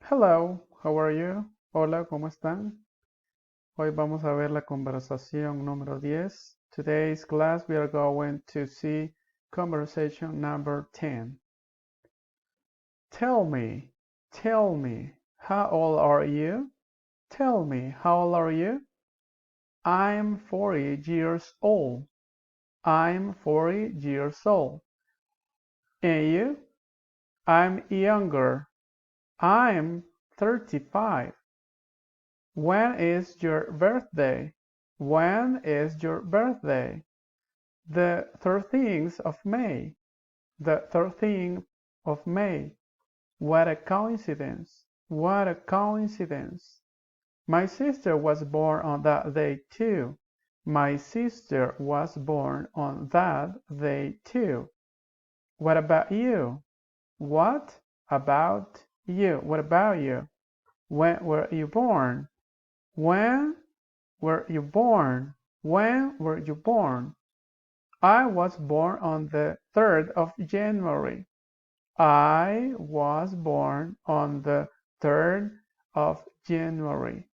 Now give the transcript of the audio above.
Hello, how are you? Hola, ¿cómo están? Hoy vamos a ver la conversación número 10. Today's class we are going to see conversation number 10. Tell me, how old are you? Tell me, how old are you? I'm 40 years old. I'm 40 years old. And you? I'm younger. I'm 35. When is your birthday? When is your birthday? The 13th of May. The 13th of May. What a coincidence. What a coincidence. My sister was born on that day too. My sister was born on that day too. What about you? What about you? What about you? When were you born? When were you born? When were you born? I was born on the 3rd of January. I was born on the 3rd of January.